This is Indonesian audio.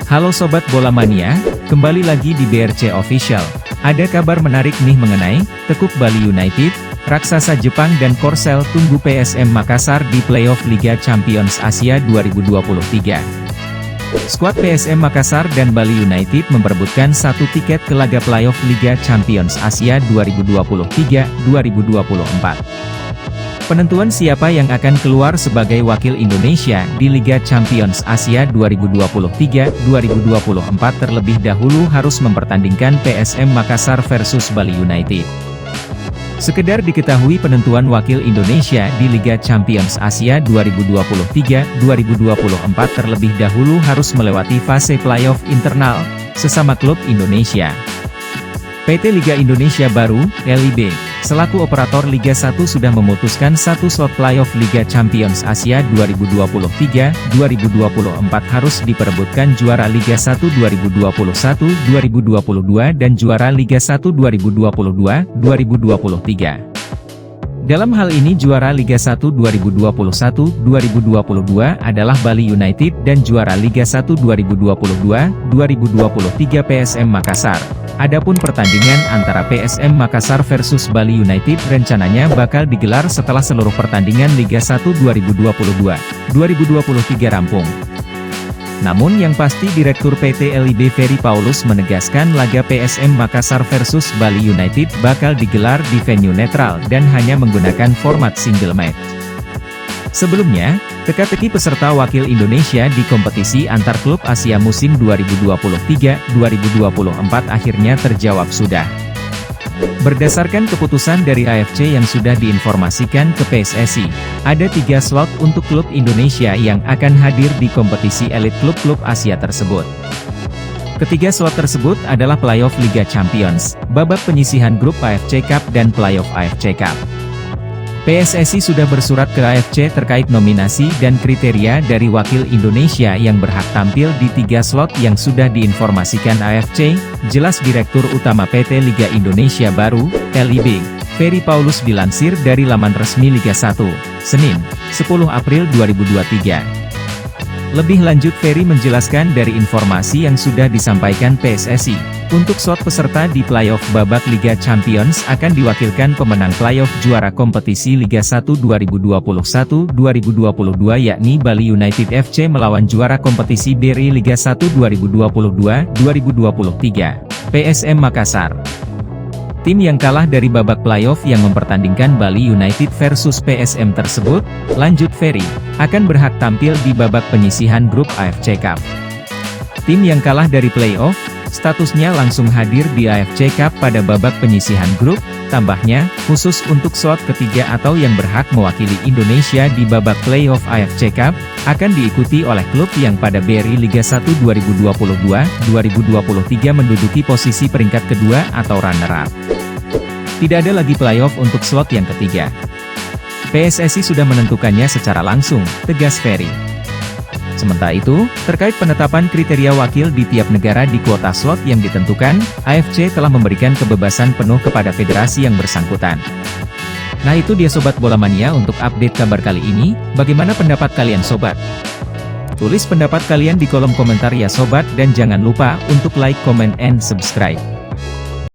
Halo Sobat Bola Mania, kembali lagi di BRC Official. Ada kabar menarik nih mengenai Tekuk Bali United, Raksasa Jepang dan Korsel tunggu PSM Makassar di playoff Liga Champions Asia 2023. Skuad PSM Makassar dan Bali United memperebutkan satu tiket ke laga playoff Liga Champions Asia 2023-2024. Penentuan siapa yang akan keluar sebagai wakil Indonesia di Liga Champions Asia 2023-2024 terlebih dahulu harus mempertandingkan PSM Makassar versus Bali United. Sekedar diketahui penentuan wakil Indonesia di Liga Champions Asia 2023-2024 terlebih dahulu harus melewati fase playoff internal sesama klub Indonesia. PT Liga Indonesia Baru, LIB, selaku operator Liga 1 sudah memutuskan satu slot playoff Liga Champions Asia 2023-2024 harus diperebutkan juara Liga 1 2021-2022 dan juara Liga 1 2022-2023. Dalam hal ini juara Liga 1 2021-2022 adalah Bali United dan juara Liga 1 2022-2023 PSM Makassar. Adapun pertandingan antara PSM Makassar versus Bali United rencananya bakal digelar setelah seluruh pertandingan Liga 1 2022-2023 rampung. Namun yang pasti Direktur PT LIB Ferry Paulus menegaskan laga PSM Makassar versus Bali United bakal digelar di venue netral dan hanya menggunakan format single match. Sebelumnya, teka-teki peserta wakil Indonesia di kompetisi antar klub Asia musim 2023-2024 akhirnya terjawab sudah. Berdasarkan keputusan dari AFC yang sudah diinformasikan ke PSSI, ada 3 slot untuk klub Indonesia yang akan hadir di kompetisi elit klub-klub Asia tersebut. Ketiga slot tersebut adalah playoff Liga Champions, babak penyisihan grup AFC Cup dan playoff AFC Cup. PSSI sudah bersurat ke AFC terkait nominasi dan kriteria dari wakil Indonesia yang berhak tampil di 3 slot yang sudah diinformasikan AFC, jelas Direktur Utama PT Liga Indonesia Baru, LIB, Ferry Paulus dilansir dari laman resmi Liga 1, Senin, 10 April 2023. Lebih lanjut Ferry menjelaskan dari informasi yang sudah disampaikan PSSI, untuk slot peserta di playoff babak Liga Champions akan diwakilkan pemenang playoff juara kompetisi Liga 1 2021-2022 yakni Bali United FC melawan juara kompetisi BRI Liga 1 2022-2023, PSM Makassar. Tim yang kalah dari babak playoff yang mempertandingkan Bali United versus PSM tersebut, lanjut Ferry, akan berhak tampil di babak penyisihan grup AFC Cup. Tim yang kalah dari playoff, statusnya langsung hadir di AFC Cup pada babak penyisihan grup, tambahnya, khusus untuk slot ketiga atau yang berhak mewakili Indonesia di babak playoff AFC Cup, akan diikuti oleh klub yang pada BRI Liga 1 2022-2023 menduduki posisi peringkat kedua atau runner-up. Tidak ada lagi playoff untuk slot yang ketiga. PSSI sudah menentukannya secara langsung, tegas Ferry. Sementara itu, terkait penetapan kriteria wakil di tiap negara di kuota slot yang ditentukan, AFC telah memberikan kebebasan penuh kepada federasi yang bersangkutan. Nah itu dia Sobat Bola Mania untuk update kabar kali ini, bagaimana pendapat kalian Sobat? Tulis pendapat kalian di kolom komentar ya Sobat dan jangan lupa untuk like, comment, and subscribe.